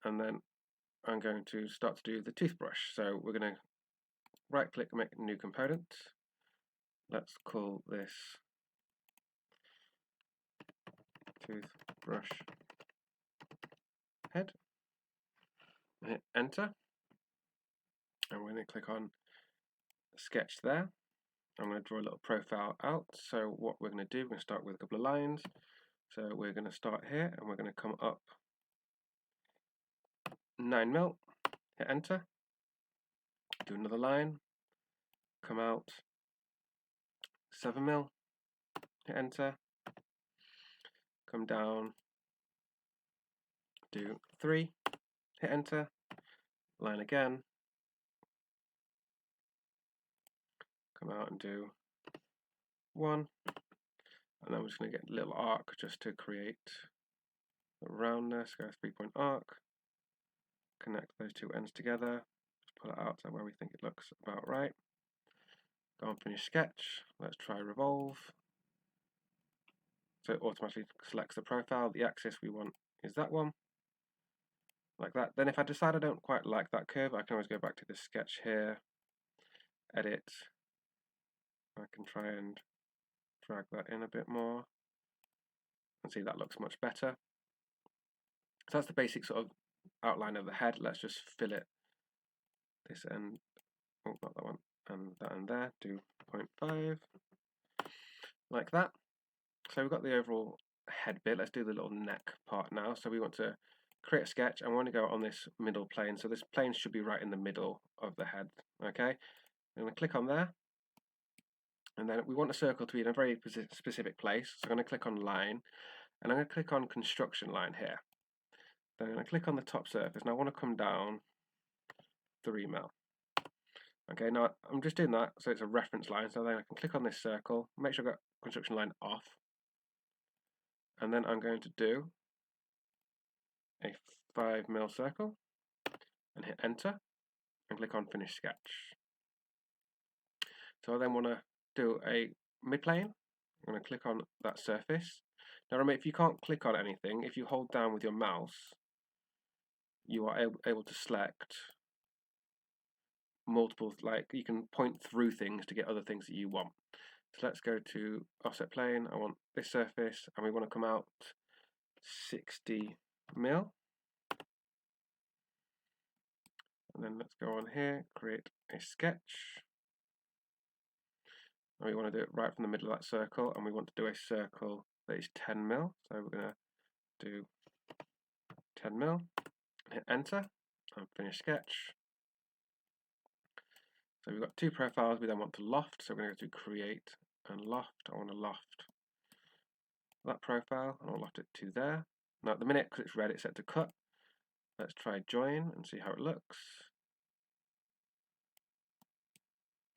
and then I'm going to start to do the toothbrush. So we're going to right click, make a new component. Let's call this toothbrush head. Hit enter, and we're going to click on sketch there. I'm going to draw a little profile out. So what we're going to do, we're going to start with a couple of lines. So we're going to start here, and we're going to come up 9mm, hit enter, do another line, come out 7mm, hit enter, come down, do 3, hit enter, line again, come out and do 1, and then we're just going to get a little arc just to create a roundness. Go 3-point arc, connect those two ends together, just pull it out to where we think it looks about right. Go on finish sketch, let's try revolve. So it automatically selects the profile. The axis we want is that one, like that. Then if I decide I don't quite like that curve, I can always go back to the sketch here, edit. I can try and drag that in a bit more and see that looks much better. So that's the basic sort of outline of the head. Let's just fill it this end, oh not that one, and that end there, do 0.5, like that. So we've got the overall head bit. Let's do the little neck part now. So we want to create a sketch, and we want to go on this middle plane. So this plane should be right in the middle of the head. Okay, I'm going to click on there, and then we want the circle to be in a very specific place. So I'm going to click on line, and I'm going to click on construction line here. Then I'm going to click on the top surface, and I want to come down 3mm. Okay, now I'm just doing that so it's a reference line. So then I can click on this circle, make sure I've got construction line off, and then I'm going to do a 5mm circle and hit enter and click on finish sketch. So I then want to do a midplane. I'm going to click on that surface. Now remember, if you can't click on anything, if you hold down with your mouse, you are able to select multiple, like you can point through things to get other things that you want. So let's go to offset plane. I want this surface, and we want to come out 60mm. And then let's go on here, create a sketch. And we want to do it right from the middle of that circle, and we want to do a circle that is 10mm. So we're going to do 10mm, hit enter, and finish sketch. So we've got two profiles. We then want to loft, so we're going to go to create and loft. I want to loft that profile, and I'll loft it to there. Now at the minute, because it's red, it's set to cut. Let's try join and see how it looks.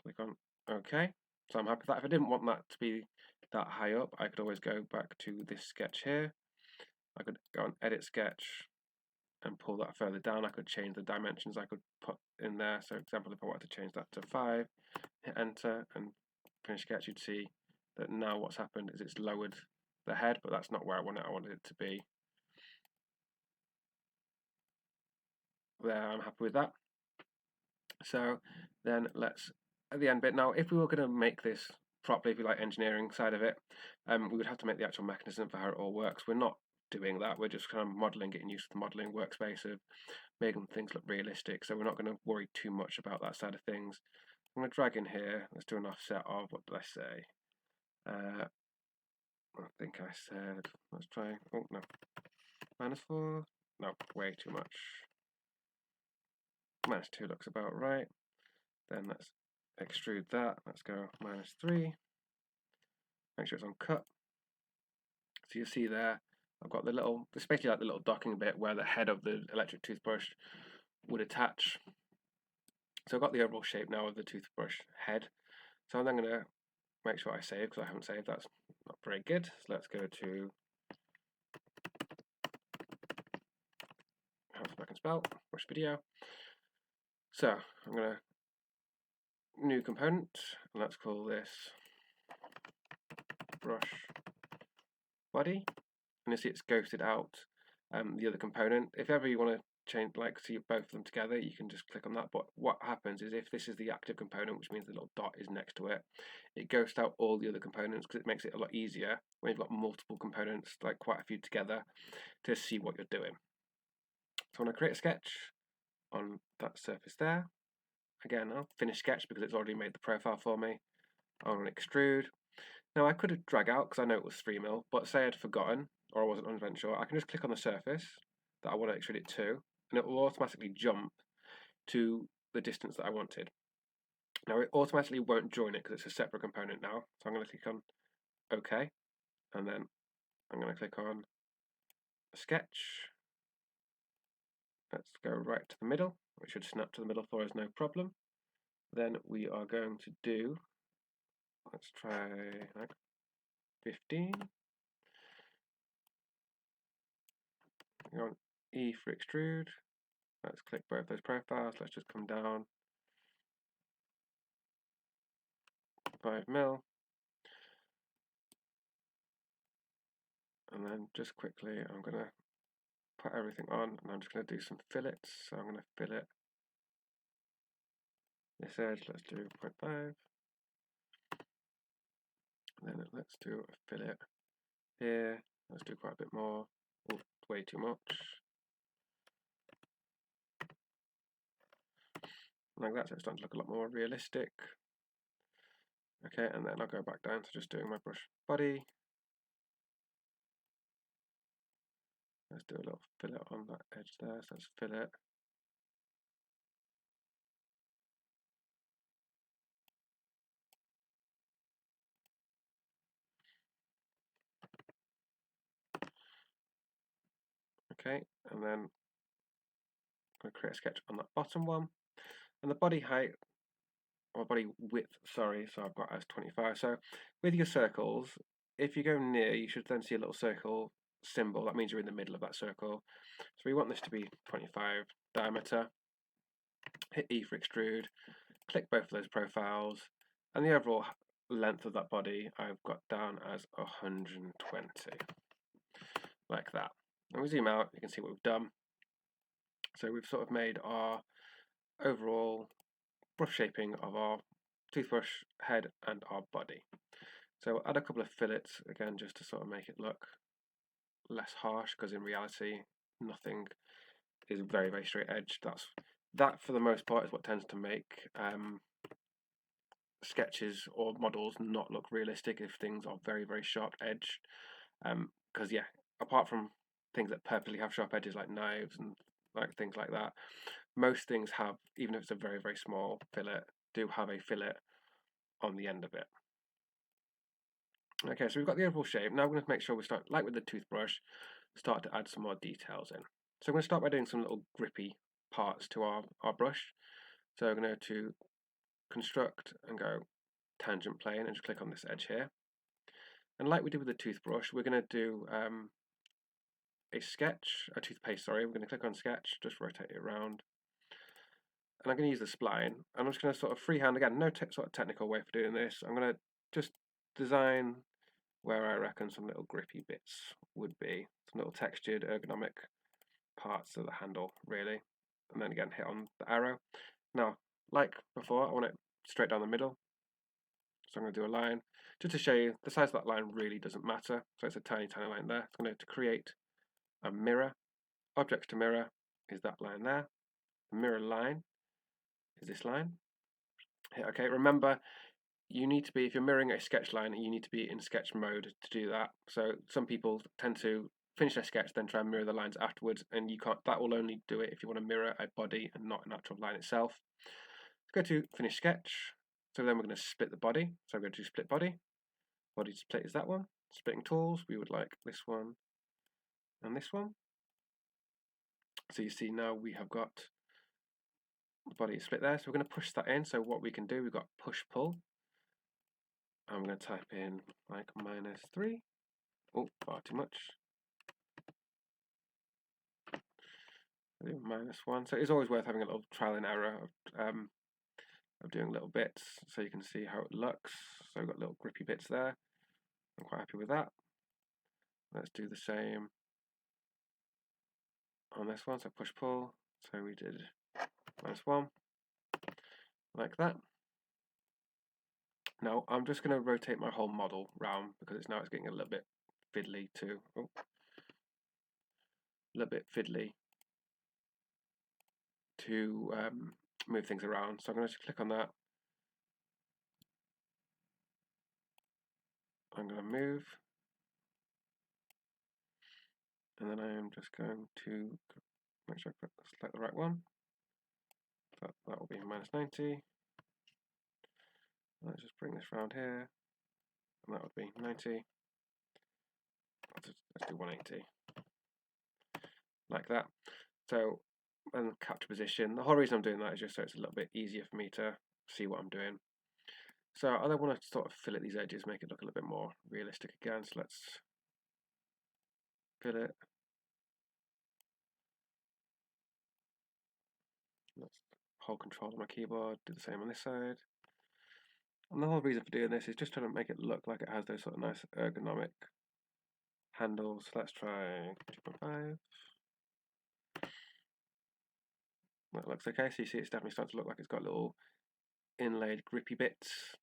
Click on OK. So I'm happy with that. If I didn't want that to be that high up, I could always go back to this sketch here. I could go on edit sketch and pull that further down. I could change the dimensions I could put in there. So for example, if I wanted to change that to 5, hit enter and finish sketch, you'd see that now what's happened is it's lowered the head, but that's not where I want it. I wanted it to be there. I'm happy with that. So then let's, at the end bit, now if we were going to make this properly, if you like engineering side of it, we would have to make the actual mechanism for how it all works. We're not doing that. We're just kind of modeling, getting used to the modeling workspace of making things look realistic. So we're not going to worry too much about that side of things. I'm going to drag in here. Let's do an offset of, what did I say? I think I said, let's try, oh no, -4. No, way too much. -2 looks about right. Then let's extrude that. Let's go -3. Make sure it's on cut. So you see there, I've got the little, it's basically like the little docking bit where the head of the electric toothbrush would attach. So I've got the overall shape now of the toothbrush head. So I'm then going to make sure I save, because I haven't saved. That's not very good. So let's go to, how I can spell, brush video. So I'm going to new component, and let's call this brush body. And you see it's ghosted out the other component. If ever you want to change, like see both of them together, you can just click on that. But what happens is if this is the active component, which means the little dot is next to it, it ghosts out all the other components because it makes it a lot easier when you've got multiple components, like quite a few together, to see what you're doing. So when I create a sketch on that surface there, again, I'll finish sketch because it's already made the profile for me. I'll run extrude. Now I could have drag out because I know it was 3mm, but say I'd forgotten or I wasn't 100% sure, I can just click on the surface that I want to extrude it to, and it will automatically jump to the distance that I wanted. Now it automatically won't join it because it's a separate component now, so I'm going to click on OK, and then I'm going to click on sketch. Let's go right to the middle, which should snap to the middle for us, no problem. Then we are going to do, let's try like 15. Go on E for extrude. Let's click both those profiles. Let's just come down 5mm. And then just quickly, I'm going to put everything on, and I'm just going to do some fillets. So I'm going to fillet this edge. Let's do 0.5. Then let's do a fillet here. Let's do quite a bit more. Oh, way too much. Like that, so it's starting to look a lot more realistic. Okay, and then I'll go back down to just doing my brush body. Let's do a little fillet on that edge there, so let's fillet. Okay, and then I'm going to create a sketch on that bottom one. And the body height, or body width, sorry, so I've got as 25. So with your circles, if you go near, you should then see a little circle symbol. That means you're in the middle of that circle. So we want this to be 25 diameter. Hit E for extrude, click both of those profiles, and the overall length of that body I've got down as 120, like that. And we zoom out, you can see what we've done. So we've sort of made our overall brush shaping of our toothbrush head and our body. So we'll add a couple of fillets again just to sort of make it look less harsh, because in reality nothing is very, very straight edged. That for the most part is what tends to make sketches or models not look realistic if things are very, very sharp edged. Because yeah, apart from things that purposely have sharp edges like knives and like things like that, most things have, even if it's a very, very small fillet, do have a fillet on the end of it. Okay, so we've got the overall shape. Now we're going to make sure we start, like with the toothbrush, start to add some more details in. So I'm going to start by doing some little grippy parts to our brush. So I'm going to go to construct and go tangent plane and just click on this edge here. And like we did with the toothbrush, we're going to do a toothpaste, sorry. We're going to click on sketch, just rotate it around. And I'm going to use the spline. And I'm just going to sort of freehand, again, no sort of technical way for doing this. I'm going to just design where I reckon some little grippy bits would be. Some little textured, ergonomic parts of the handle, really. And then again, hit on the arrow. Now, like before, I want it straight down the middle. So I'm going to do a line. Just to show you, the size of that line really doesn't matter. So it's a tiny, tiny line there. I'm going to create a mirror. Objects to mirror is that line there. The mirror line is this line. Hit OK. Remember, you need to be, if you're mirroring a sketch line, you need to be in sketch mode to do that. So some people tend to finish their sketch, then try and mirror the lines afterwards, and you can't. That will only do it if you want to mirror a body and not an actual line itself. Let's go to finish sketch. So then we're going to split the body. So I'm going to do split body. Body split is that one. Splitting tools, we would like this one and this one. So you see now we have got the body split there. So we're going to push that in. So what we can do, we've got push pull. I'm going to type in like -3. Oh, far too much. I'll do -1. So it's always worth having a little trial and error of doing little bits so you can see how it looks. So we've got little grippy bits there. I'm quite happy with that. Let's do the same on this one, so push pull. So we did -1, like that. Now I'm just going to rotate my whole model round because it's getting a little bit fiddly too. Oh, a little bit fiddly to move things around. So I'm going to click on that. I'm going to move, and then I am just going to make sure I select the right one. That will be -90. Let's just bring this round here, and that would be 90. Let's do 180, like that. So, and capture position. The whole reason I'm doing that is just so it's a little bit easier for me to see what I'm doing. So I don't want to sort of fillet these edges, make it look a little bit more realistic again. So let's fillet. Let's hold control on my keyboard, do the same on this side. And the whole reason for doing this is just trying to make it look like it has those sort of nice ergonomic handles. Let's try 2.5. That looks okay. So you see it's definitely starting to look like it's got little inlaid grippy bits.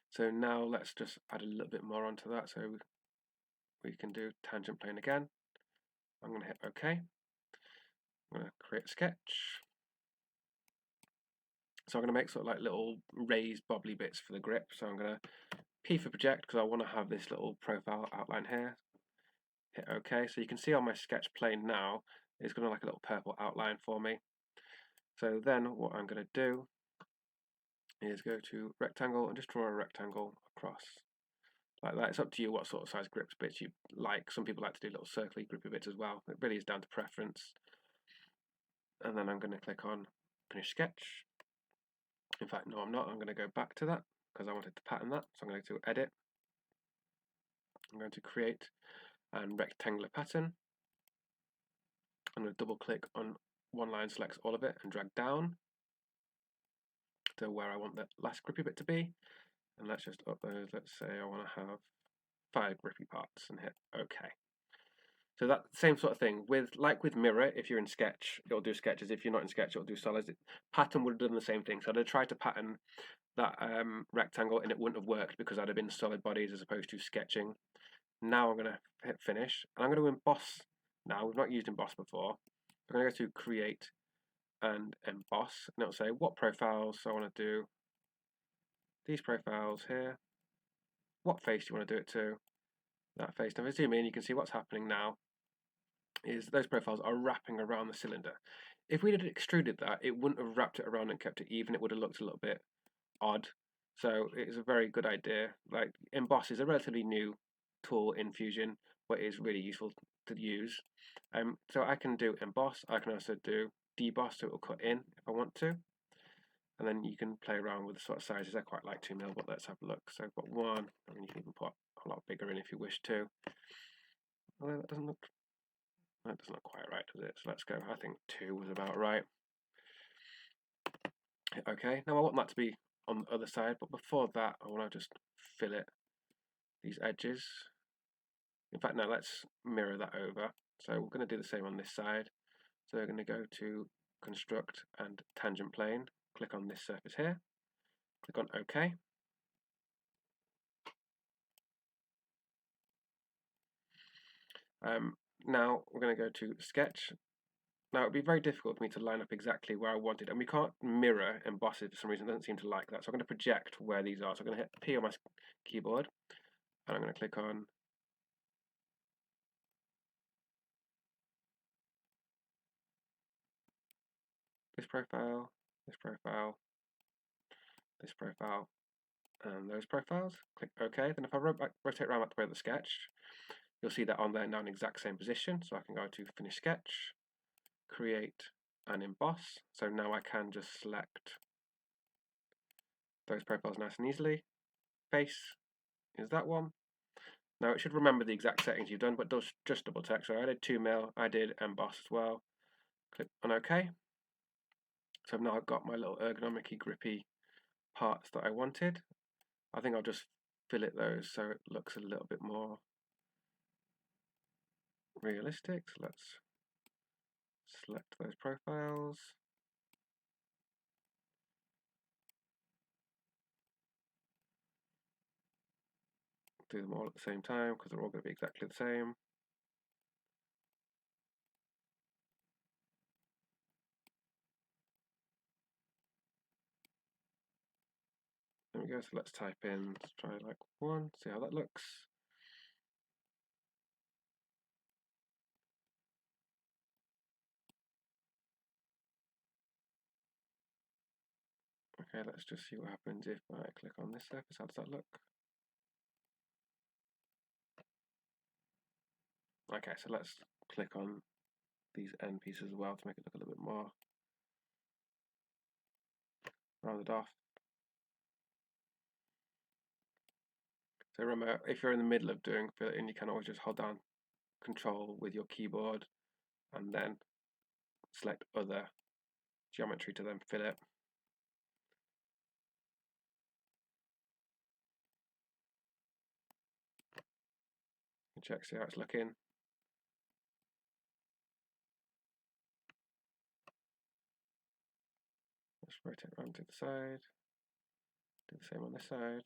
So now let's just add a little bit more onto that. So we can do tangent plane again. I'm going to hit OK. I'm going to create a sketch. So I'm going to make sort of like little raised bobbly bits for the grip. So I'm going to P for project because I want to have this little profile outline here. Hit OK. So you can see on my sketch plane now, it's going to like a little purple outline for me. So then what I'm going to do is go to rectangle and just draw a rectangle across like that. It's up to you what sort of size grips bits you like. Some people like to do little circly grippy bits as well. It really is down to preference. And then I'm going to click on finish sketch. In fact, no, I'm not. I'm going to go back to that because I wanted to pattern that. So I'm going to edit. I'm going to create a rectangular pattern. I'm going to double click on one line, select all of it, and drag down to where I want the last grippy bit to be. And let's just up those. Let's say I want to have 5 grippy parts and hit OK. So that same sort of thing with Mirror. If you're in Sketch, it'll do sketches. If you're not in Sketch, it'll do solids. Pattern would have done the same thing. So I'd tried to pattern that rectangle, and it wouldn't have worked because I'd have been solid bodies as opposed to sketching. Now I'm going to hit finish, and I'm going to emboss. Now we've not used emboss before. I'm going to go to create and emboss, and it'll say what profiles. So I want to do these profiles here. What face do you want to do it to? That face. Now if I zoom in, you can see what's happening now is those profiles are wrapping around the cylinder. If we had extruded that, it wouldn't have wrapped it around and kept it even. It would have looked a little bit odd. So it's a very good idea. Like emboss is a relatively new tool in Fusion, but it's really useful to use. So I can do emboss. I can also do deboss, so it will cut in if I want to. And then you can play around with the sort of sizes. I quite like 2mm, but let's have a look. So I've got 1. I mean, you can even put a lot bigger in if you wish to. Although that doesn't look quite right, does it? So let's go. I think 2 was about right. Okay, now I want that to be on the other side, but before that, I want to just fillet these edges. In fact, no, let's mirror that over. So we're going to do the same on this side. So we're going to go to construct and tangent plane. Click on this surface here. Click on OK. Now we're going to go to sketch. Now it would be very difficult for me to line up exactly where I want it, and we can't mirror emboss it for some reason. It doesn't seem to like that. So I'm going to project where these are. So I'm going to hit P on my keyboard, and I'm going to click on this profile, this profile, this profile, and those profiles. Click OK. Then if I rotate around the way of the sketch, you'll see that on there now in the exact same position. So I can go to finish sketch, create and emboss. So now I can just select those profiles nice and easily. Face is that one. Now it should remember the exact settings you've done, but does just double check. So I did 2mm, I did emboss as well. Click on OK. So I've now got my little ergonomic grippy parts that I wanted. I think I'll just fillet those so it looks a little bit more realistic, so let's select those profiles. Do them all at the same time because they're all going to be exactly the same. There we go, so let's type in, let's try like 1, see how that looks. Okay, let's just see what happens if I click on this surface. How does that look? Okay, so let's click on these end pieces as well to make it look a little bit more rounded off. So remember, if you're in the middle of doing fill it in, you can always just hold down Control with your keyboard and then select other geometry to then fill it. And check, see how it's looking. Let's rotate around to the side. Do the same on this side.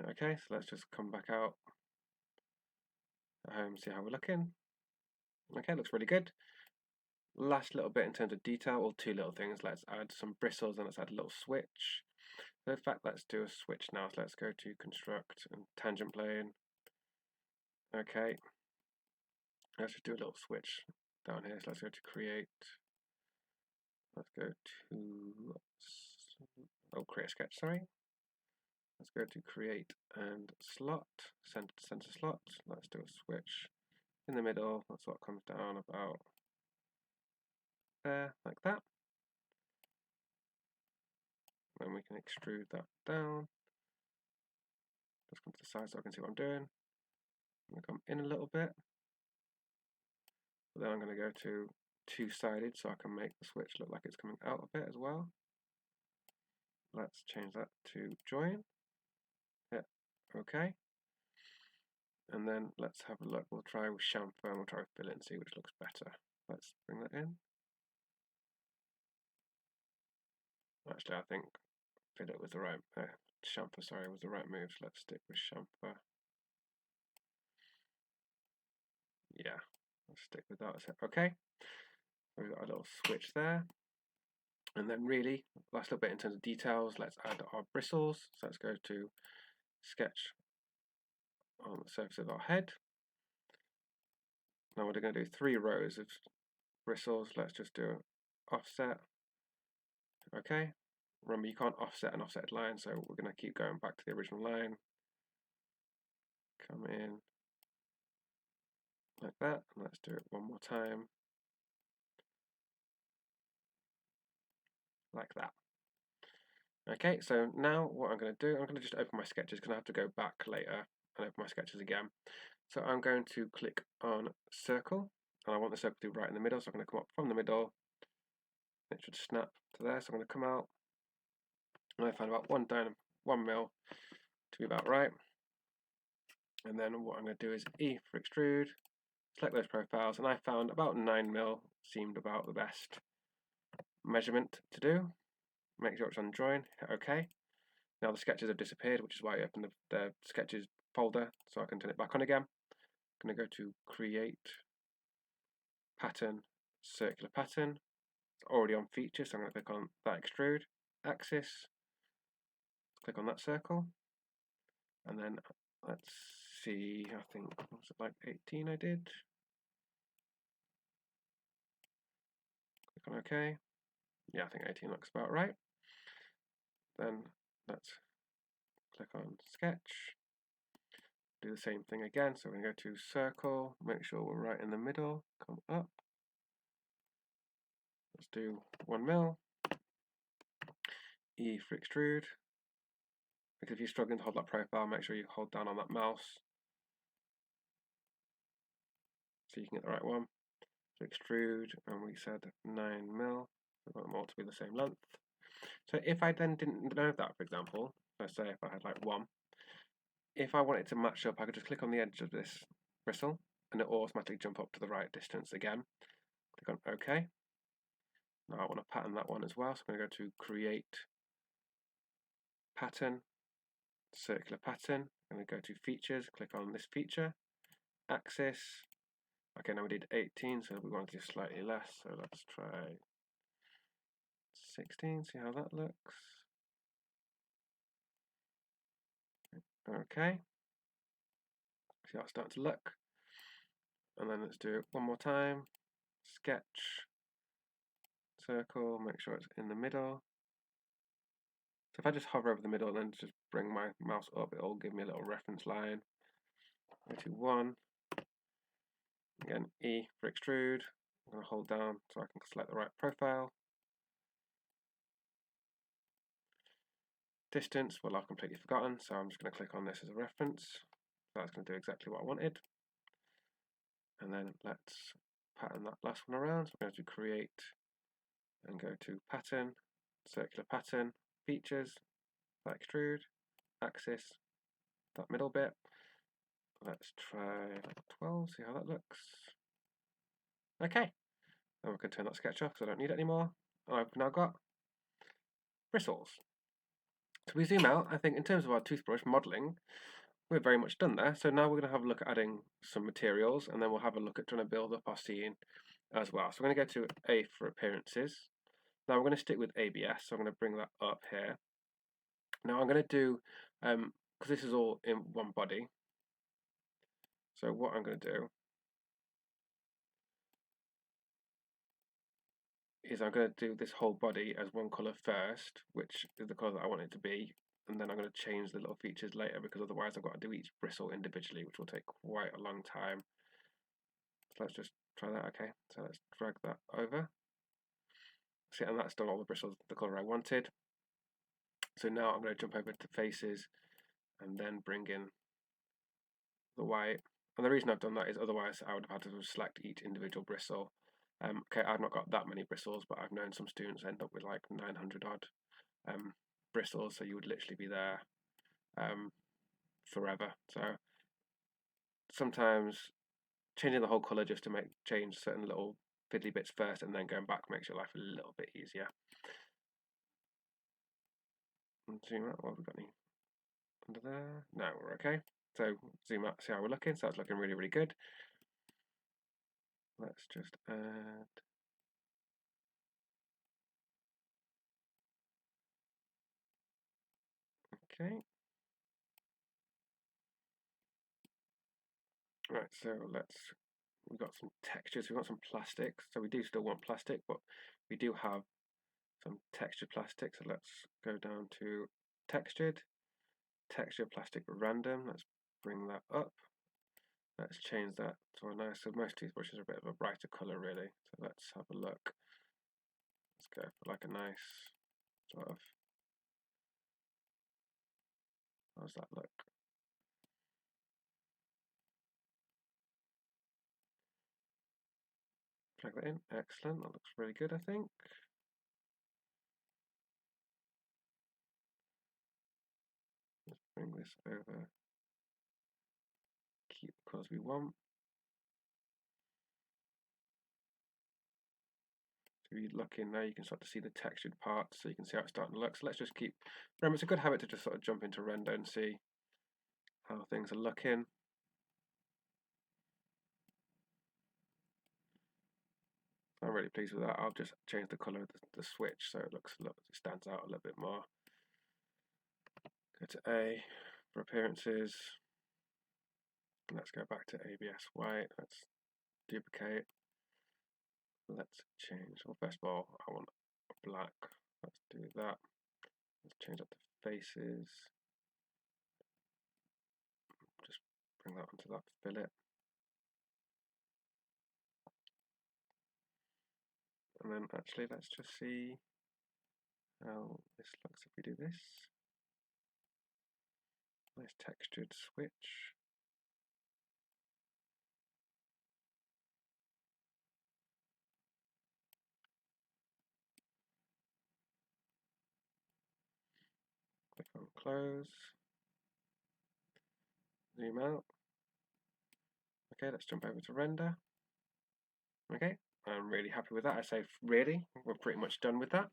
Okay, so let's just come back out at home, see how we're looking. Okay, looks really good. Last little bit in terms of detail, or 2 little things. Let's add some bristles and let's add a little switch. So in fact, let's do a switch now. So let's go to construct and tangent plane. Okay, let's just do a little switch down here. So let's go to create. Let's go to create a sketch. Sorry. Let's go to create and slot, center to center slot. Let's do a switch in the middle. That's what comes down about there, like that. Then we can extrude that down. Just come to the side so I can see what I'm doing. I'm going to come in a little bit. But then I'm going to go to 2-sided so I can make the switch look like it's coming out a bit as well. Let's change that to join. Hit OK. And then let's have a look. We'll try with chamfer and we'll try with fill it and see which looks better. Let's bring that in. Actually, I think fill it was the right chamfer, sorry, was the right move. So let's stick with chamfer. Yeah, let's stick with that. Okay. We've got a little switch there. And then really, last little bit in terms of details, let's add our bristles. So let's go to sketch on the surface of our head. Now we're going to do 3 rows of bristles. Let's just do offset. Okay. Remember, you can't offset an offset line, so we're going to keep going back to the original line. Come in like that, and let's do it one more time. Like that. Okay, so now what I'm going to do, I'm going to just open my sketches because I have to go back later and open my sketches again. So I'm going to click on circle, and I want the circle to be right in the middle, so I'm going to come up from the middle. It should snap to there, so I'm going to come out, and I find about 1 mil to be about right. And then what I'm going to do is E for extrude, select those profiles, and I found about 9 mil seemed about the best measurement to do. Make sure it's on join, hit OK. Now the sketches have disappeared, which is why I opened the sketches folder, so I can turn it back on again. I'm going to go to create pattern, circular pattern. It's already on feature, so I'm going to click on that extrude axis. Click on that circle, and then let's see. I think was it like 18 I did. Click on OK. Yeah, I think 18 looks about right. Then let's click on sketch. Do the same thing again. So we're going to go to circle, make sure we're right in the middle, come up. Let's do 1 mil. E for extrude, because if you're struggling to hold that profile, make sure you hold down on that mouse so you can get the right one. So extrude, and we said 9 mil. We want them all to be the same length. So if I then didn't know that, for example, let's say if I had like 1, if I wanted to match up, I could just click on the edge of this bristle and it will automatically jump up to the right distance again. Click on OK. Now I want to pattern that one as well, so I'm going to go to Create, Pattern, Circular Pattern, and we go to Features, click on this feature, Axis. Okay, now we did 18, so we want to do slightly less, so let's try 16, see how that looks. Okay, see how it's starting to look. And then let's do it one more time. Sketch, circle, make sure it's in the middle. So if I just hover over the middle and then just bring my mouse up, it'll give me a little reference line. Go to 1. Again, E for extrude. I'm going to hold down so I can select the right profile. Distance, well, I've completely forgotten, so I'm just going to click on this as a reference. So that's going to do exactly what I wanted. And then let's pattern that last one around. So I'm going to create and go to pattern, circular pattern, features, extrude, axis, that middle bit. Let's try 12, see how that looks. Okay, then we can turn that sketch off because I don't need it anymore. I've now got bristles. So we zoom out, I think in terms of our toothbrush modelling, we're very much done there. So now we're going to have a look at adding some materials, and then we'll have a look at trying to build up our scene as well. So we're going to go to A for appearances. Now we're going to stick with ABS, so I'm going to bring that up here. Now I'm going to do, because this is all in one body, so what I'm going to do is I'm going to do this whole body as one colour first, which is the colour that I want it to be, and then I'm going to change the little features later because otherwise I've got to do each bristle individually, which will take quite a long time. So let's just try that. Okay, so let's drag that over. See, and that's done all the bristles the colour I wanted. So now I'm going to jump over to faces and then bring in the white. And the reason I've done that is otherwise I would have had to select each individual bristle. Okay, I've not got that many bristles, but I've known some students end up with like 900 odd bristles, so you would literally be there forever. So sometimes changing the whole colour just to change certain little fiddly bits first and then going back makes your life a little bit easier. And zoom out, what have we got any under there? No, we're okay. So zoom out, see how we're looking. So that's looking really, really good. Let's just add. Okay. Right, so we've got some textures, we've got some plastics. So we do still want plastic, but we do have some textured plastic. So let's go down to textured, texture plastic random. Let's bring that up. Let's change that to a nice, so most toothbrushes are a bit of a brighter colour really. So let's have a look. Let's go for like a nice sort of, how does that look? Drag that in, excellent, that looks really good I think. Let's bring this over, keep the colours we want. So if you look in there, you can start to see the textured parts, so you can see how it's starting to look. So let's just keep, remember it's a good habit to just sort of jump into render and see how things are looking. I'm really pleased with that. I'll just change the colour of the switch so it looks, it stands out a little bit more. Go to A for appearances. Let's go back to ABS white. Let's duplicate. Let's change. Well, first of all, I want black. Let's do that. Let's change up the faces. Just bring that onto that fillet. And then actually, let's just see How this looks if we do this. Nice textured switch. Click on close. Zoom out. Okay, let's jump over to render. Okay, I'm really happy with that. I say really, we're pretty much done with that.